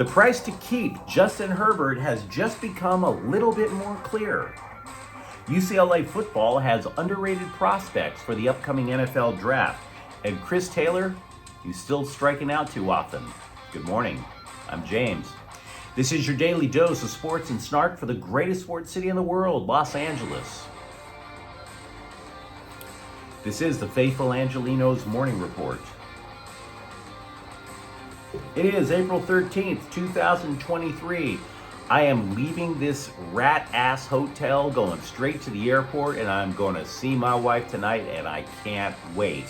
The price to keep Justin Herbert has just become a little bit more clear. UCLA football has underrated prospects for the upcoming NFL draft, and Chris Taylor, he's still striking out too often. Good morning, I'm James. This is your daily dose of sports and snark for the greatest sports city in the world, Los Angeles. This is the faithful Angelenos Morning Report. It is April 13th, 2023. I am leaving this rat-ass hotel, going straight to the airport, and I'm going to see my wife tonight, and I can't wait.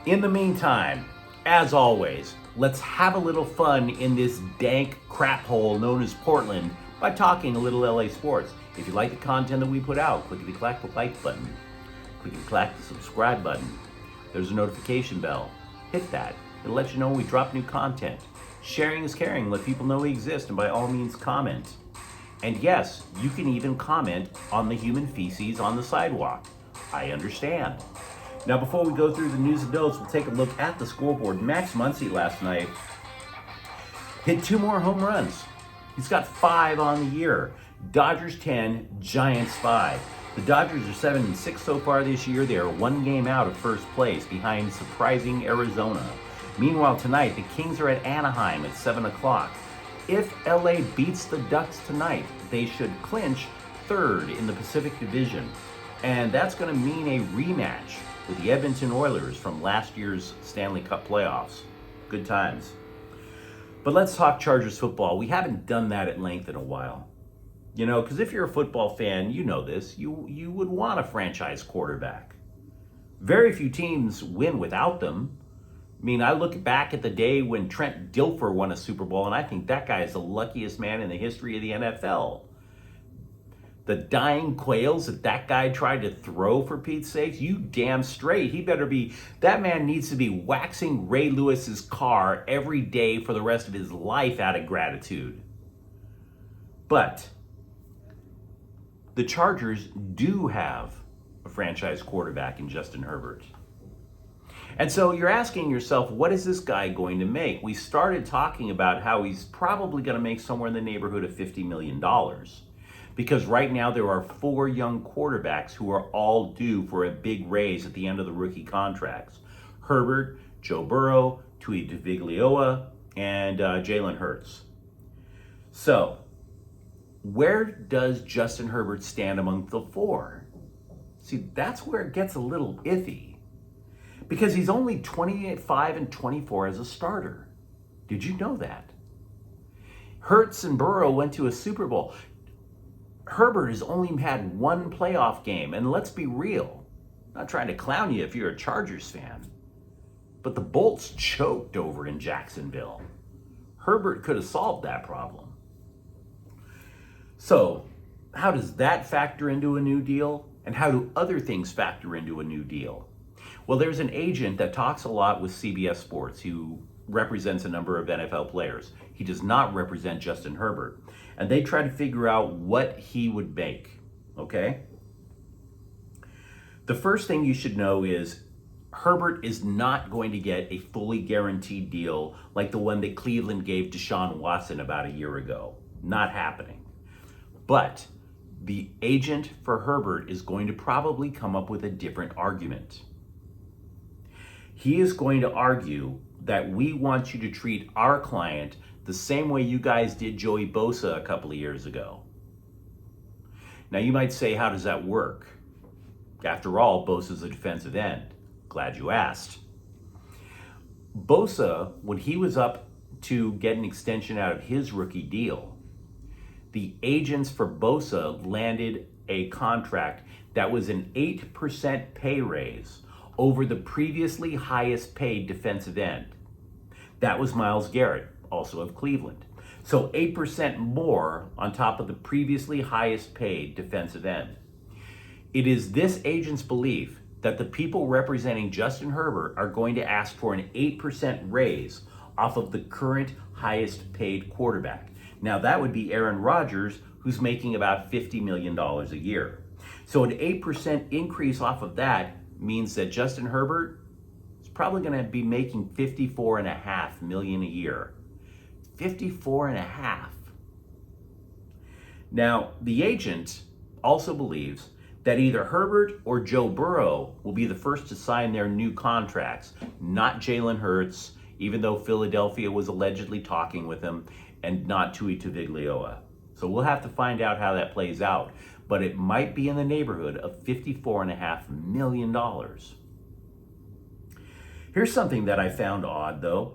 In the meantime, as always, let's have a little fun in this dank crap hole known as Portland by talking a little LA sports. If you like the content that we put out, clickety-clack the like button. Clickety-clack the subscribe button. There's a notification bell. Hit that. It'll let you know when we drop new content. Sharing is caring. Let people know we exist, and by all means, comment. And yes, you can even comment on the human feces on the sidewalk. I understand. Now, before we go through the news and notes, we'll take a look at the scoreboard. Max Muncy last night hit 2 more home runs. He's got 5 on the year. Dodgers 10, Giants 5. The Dodgers are 7-6 so far this year. They are 1 game out of first place behind surprising Arizona. Meanwhile, tonight, the Kings are at Anaheim at 7 o'clock. If LA beats the Ducks tonight, they should clinch 3rd in the Pacific Division. And that's going to mean a rematch with the Edmonton Oilers from last year's Stanley Cup playoffs. Good times. But let's talk Chargers football. We haven't done that at length in a while. You know, because if you're a football fan, you know this. You would want a franchise quarterback. Very few teams win without them. I mean, I look back at the day when Trent Dilfer won a Super Bowl, and I think that guy is the luckiest man in the history of the NFL. The dying quails that guy tried to throw, for Pete's sakes, you damn straight. That man needs to be waxing Ray Lewis's car every day for the rest of his life out of gratitude. But the Chargers do have a franchise quarterback in Justin Herbert. And so you're asking yourself, what is this guy going to make? We started talking about how he's probably going to make somewhere in the neighborhood of $50 million. Because right now there are 4 young quarterbacks who are all due for a big raise at the end of the rookie contracts. Herbert, Joe Burrow, Tua Tagovailoa, and Jalen Hurts. So, where does Justin Herbert stand among the 4? See, that's where it gets a little iffy. Because he's only 25 and 24 as a starter. Did you know that? Hurts and Burrow went to a Super Bowl. Herbert has only had 1 playoff game. And let's be real. I'm not trying to clown you if you're a Chargers fan. But the Bolts choked over in Jacksonville. Herbert could have solved that problem. So, how does that factor into a new deal? And how do other things factor into a new deal? Well, there's an agent that talks a lot with CBS Sports who represents a number of NFL players. He does not represent Justin Herbert. And they try to figure out what he would make, okay? The first thing you should know is Herbert is not going to get a fully guaranteed deal like the one that Cleveland gave Deshaun Watson about a year ago. Not happening. But the agent for Herbert is going to probably come up with a different argument. He is going to argue that we want you to treat our client the same way you guys did Joey Bosa a couple of years ago. Now you might say, how does that work? After all, Bosa's a defensive end. Glad you asked. Bosa, when he was up to get an extension out of his rookie deal, the agents for Bosa landed a contract that was an 8% pay raise over the previously highest paid defensive end. That was Myles Garrett, also of Cleveland. So 8% more on top of the previously highest paid defensive end. It is this agent's belief that the people representing Justin Herbert are going to ask for an 8% raise off of the current highest paid quarterback. Now that would be Aaron Rodgers, who's making about $50 million a year. So an 8% increase off of that means that Justin Herbert is probably going to be making $54.5 million a year. 54 and a half. Now, the agent also believes that either Herbert or Joe Burrow will be the first to sign their new contracts, not Jalen Hurts, even though Philadelphia was allegedly talking with him, and not Tui Tagovailoa. So we'll have to find out how that plays out, but it might be in the neighborhood of $54.5 million. Here's something that I found odd, though,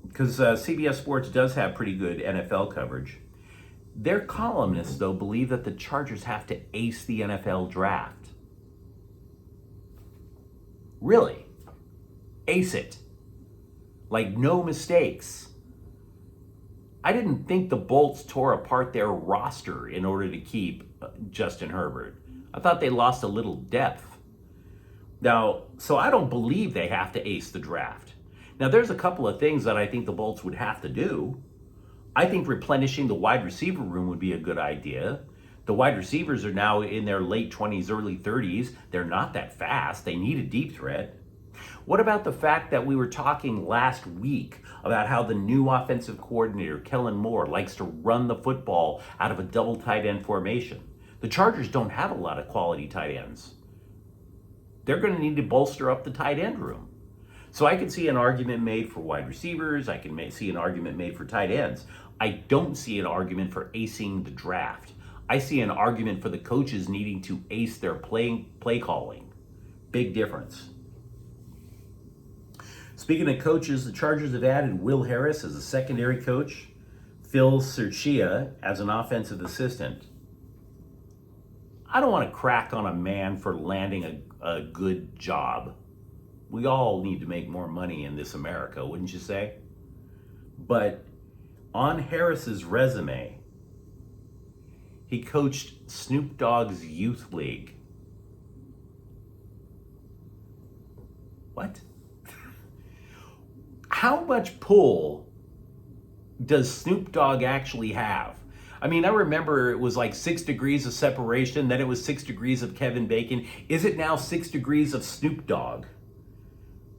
because CBS Sports does have pretty good NFL coverage. Their columnists, though, believe that the Chargers have to ace the NFL draft. Really? Ace it. Like, no mistakes. I didn't think the Bolts tore apart their roster in order to keep Justin Herbert. I thought they lost a little depth. Now, so I don't believe they have to ace the draft. Now, there's a couple of things that I think the Bolts would have to do. I think replenishing the wide receiver room would be a good idea. The wide receivers are now in their late 20s, early 30s. They're not that fast. They need a deep threat. What about the fact that we were talking last week about how the new offensive coordinator, Kellen Moore, likes to run the football out of a double tight end formation? The Chargers don't have a lot of quality tight ends. They're going to need to bolster up the tight end room. So I can see an argument made for wide receivers. I can see an argument made for tight ends. I don't see an argument for acing the draft. I see an argument for the coaches needing to ace their play calling. Big difference. Speaking of coaches, the Chargers have added Will Harris as a secondary coach, Phil Serchia as an offensive assistant. I don't want to crack on a man for landing a good job. We all need to make more money in this America, wouldn't you say? But on Harris's resume, he coached Snoop Dogg's youth league. What? How much pull does Snoop Dogg actually have? I mean, I remember it was like 6 degrees of separation, then it was 6 degrees of Kevin Bacon. Is it now 6 degrees of Snoop Dogg?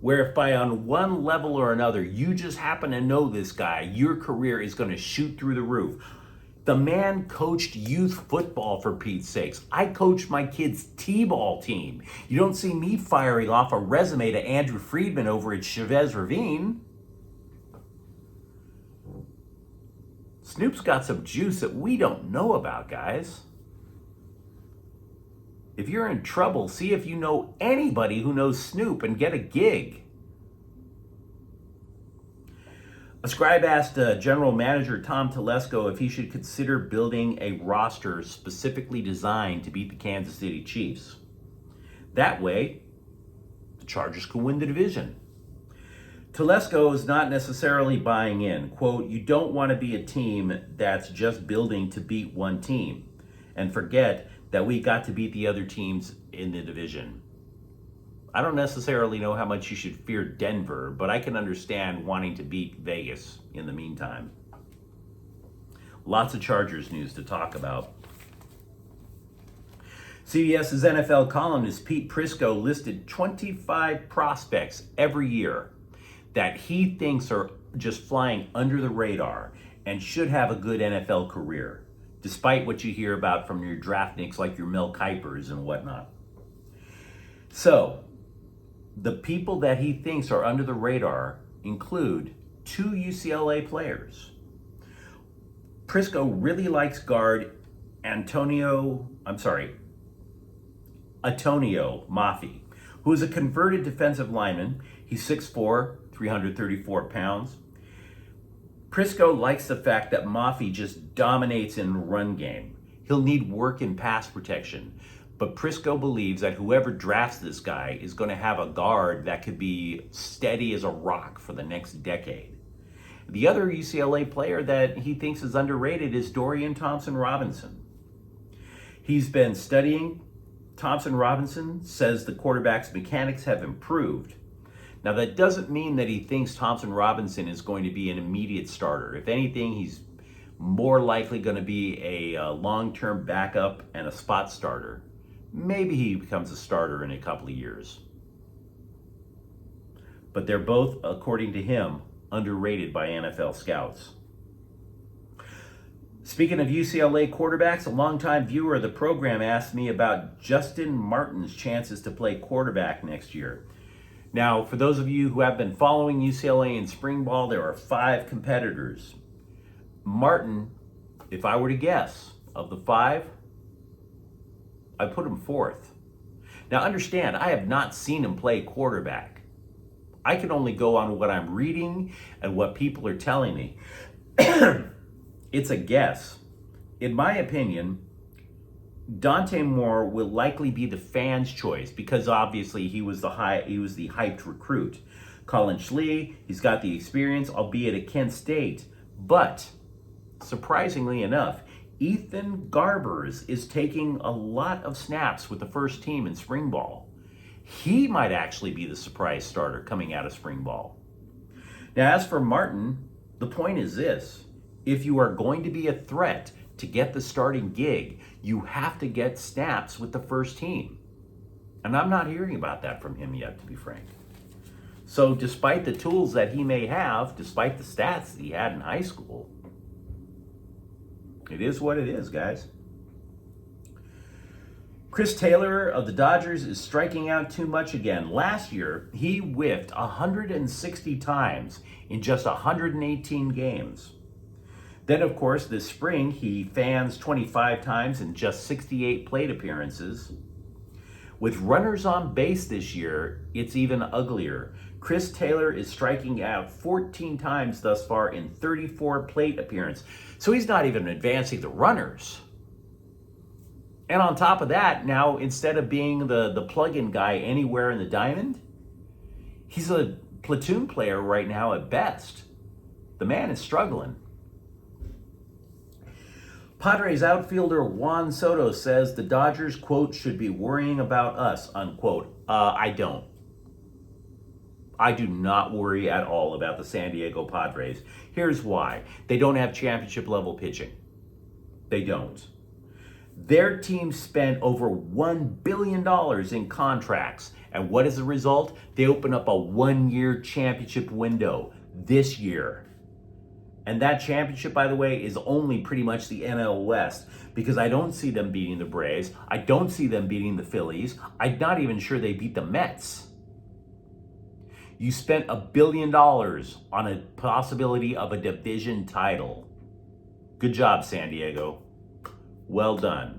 Where if by on one level or another, you just happen to know this guy, your career is going to shoot through the roof. The man coached youth football, for Pete's sakes. I coached my kids' T-ball team. You don't see me firing off a resume to Andrew Friedman over at Chavez Ravine. Snoop's got some juice that we don't know about, guys. If you're in trouble, see if you know anybody who knows Snoop and get a gig. A scribe asked General Manager Tom Telesco if he should consider building a roster specifically designed to beat the Kansas City Chiefs. That way, the Chargers can win the division. Telesco is not necessarily buying in. Quote, you don't want to be a team that's just building to beat one team and forget that we got to beat the other teams in the division. I don't necessarily know how much you should fear Denver, but I can understand wanting to beat Vegas in the meantime. Lots of Chargers news to talk about. CBS's NFL columnist Pete Prisco listed 25 prospects every year that he thinks are just flying under the radar and should have a good NFL career, despite what you hear about from your draftniks like your Mel Kipers and whatnot. So, the people that he thinks are under the radar include 2 UCLA players. Prisco really likes guard Antonio Mafi, who is a converted defensive lineman. He's 6'4", 334 pounds. Prisco likes the fact that Mafi just dominates in the run game. He'll need work in pass protection, but Prisco believes that whoever drafts this guy is going to have a guard that could be steady as a rock for the next decade. The other UCLA player that he thinks is underrated is Dorian Thompson-Robinson. He's been studying. Thompson-Robinson says the quarterback's mechanics have improved. Now, that doesn't mean that he thinks Thompson-Robinson is going to be an immediate starter. If anything, he's more likely going to be a long-term backup and a spot starter. Maybe he becomes a starter in a couple of years. But they're both, according to him, underrated by NFL scouts. Speaking of UCLA quarterbacks, a longtime viewer of the program asked me about Justin Martin's chances to play quarterback next year. Now, for those of you who have been following UCLA in spring ball, there are 5 competitors. Martin, if I were to guess, of the 5, I put him 4th. Now understand, I have not seen him play quarterback. I can only go on what I'm reading and what people are telling me. It's a guess. In my opinion, Dante Moore will likely be the fans' choice because obviously he was the hyped recruit. Colin Schlee, he's got the experience, albeit at Kent State. But surprisingly enough, Ethan Garbers is taking a lot of snaps with the first team in spring ball. He might actually be the surprise starter coming out of spring ball. Now, as for Martin, the point is this. If you are going to be a threat to get the starting gig, you have to get snaps with the first team. And I'm not hearing about that from him yet, to be frank. So despite the tools that he may have, despite the stats that he had in high school, it is what it is, guys. Chris Taylor of the Dodgers is striking out too much again. Last year, he whiffed 160 times in just 118 games. Then, of course, this spring, he fans 25 times in just 68 plate appearances. With runners on base this year, it's even uglier. Chris Taylor is striking out 14 times thus far in 34 plate appearances. So he's not even advancing the runners. And on top of that, now instead of being the plug-in guy anywhere in the diamond, he's a platoon player right now at best. The man is struggling. Padres outfielder Juan Soto says the Dodgers, quote, should be worrying about us, unquote. I don't. I do not worry at all about the San Diego Padres. Here's why. They don't have championship level pitching. They don't. Their team spent over $1 billion in contracts. And what is the result? They open up a 1-year championship window this year. And that championship, by the way, is only pretty much the NL West because I don't see them beating the Braves. I don't see them beating the Phillies. I'm not even sure they beat the Mets. You spent $1 billion on a possibility of a division title. Good job, San Diego. Well done.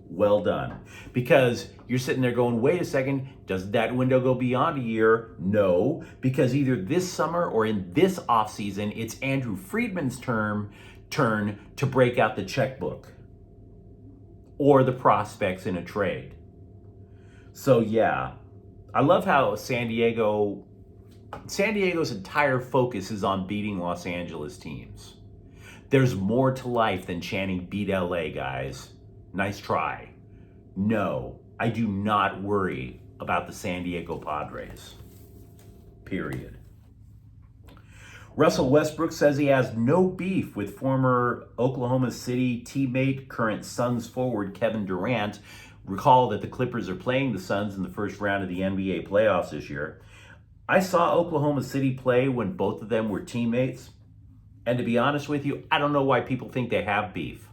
Well done. Because you're sitting there going, wait a second, does that window go beyond a year? No, because either this summer or in this offseason, it's Andrew Friedman's turn to break out the checkbook or the prospects in a trade. So yeah, I love how San Diego's entire focus is on beating Los Angeles teams. There's more to life than chanting beat LA, guys. Nice try. No, I do not worry about the San Diego Padres. Period. Russell Westbrook says he has no beef with former Oklahoma City teammate, current Suns forward Kevin Durant. Recall that the Clippers are playing the Suns in the first round of the NBA playoffs this year. I saw Oklahoma City play when both of them were teammates. And to be honest with you, I don't know why people think they have beef.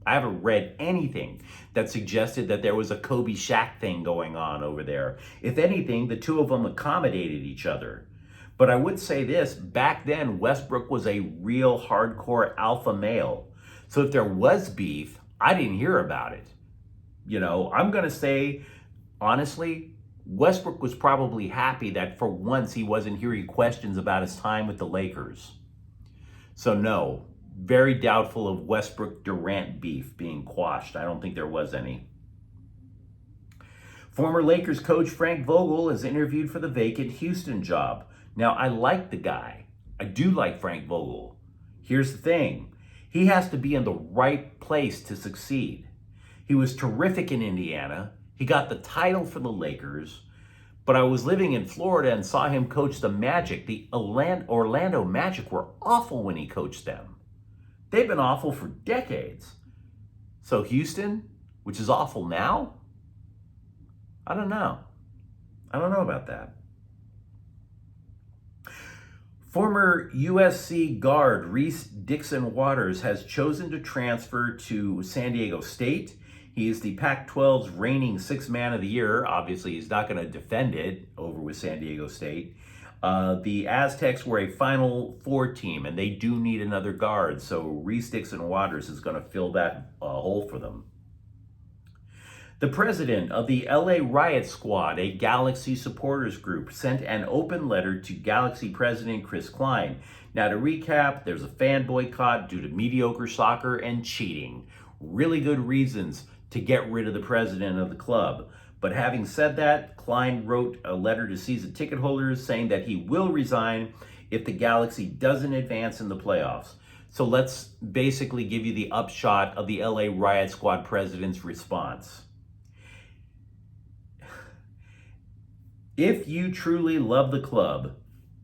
I haven't read anything that suggested that there was a Kobe Shaq thing going on over there. If anything, the two of them accommodated each other. But I would say this, back then, Westbrook was a real hardcore alpha male. So if there was beef, I didn't hear about it. You know, I'm going to say, honestly, Westbrook was probably happy that for once he wasn't hearing questions about his time with the Lakers. So no, very doubtful of Westbrook-Durant beef being quashed. I don't think there was any. Former Lakers coach Frank Vogel is interviewed for the vacant Houston job. Now, I like the guy. I do like Frank Vogel. Here's the thing. He has to be in the right place to succeed. He was terrific in Indiana. He got the title for the Lakers. But I was living in Florida and saw him coach the Magic. The Orlando Magic were awful when he coached them. They've been awful for decades. So Houston, which is awful now? I don't know. I don't know about that. Former USC guard Reese Dixon Waters has chosen to transfer to San Diego State. He is the Pac-12's reigning sixth man of the year. Obviously, he's not going to defend it over with San Diego State. The Aztecs were a Final Four team, and they do need another guard. So Reese Dixon Waters is going to fill that hole for them. The president of the LA Riot Squad, a Galaxy supporters group, sent an open letter to Galaxy president Chris Klein. Now, to recap, there's a fan boycott due to mediocre soccer and cheating. Really good reasons to get rid of the president of the club. But having said that, Klein wrote a letter to season ticket holders saying that he will resign if the Galaxy doesn't advance in the playoffs. So let's basically give you the upshot of the LA Riot Squad president's response. If you truly love the club,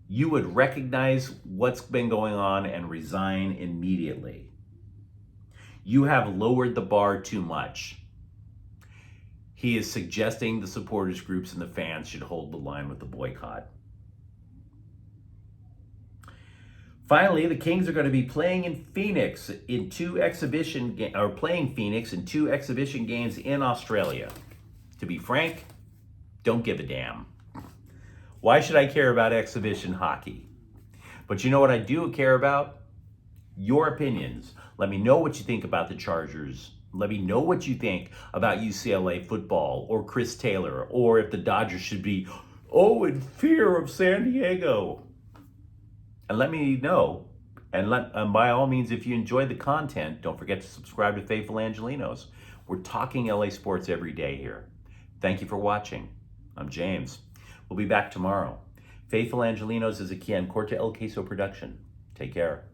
you would recognize what's been going on and resign immediately. You have lowered the bar too much. He is suggesting the supporters groups and the fans should hold the line with the boycott. Finally, the Kings are going to be playing in Phoenix in two exhibition games in Australia. To be frank, don't give a damn. Why should I care about exhibition hockey? But you know what I do care about? Your opinions. Let me know what you think about the Chargers. Let me know what you think about UCLA football or Chris Taylor, or if the Dodgers should be, in fear of San Diego. And let me know. And by all means, if you enjoy the content, don't forget to subscribe to Faithful Angelenos. We're talking LA sports every day here. Thank you for watching. I'm James. We'll be back tomorrow. Faithful Angelenos is a Quien Corte El Queso production. Take care.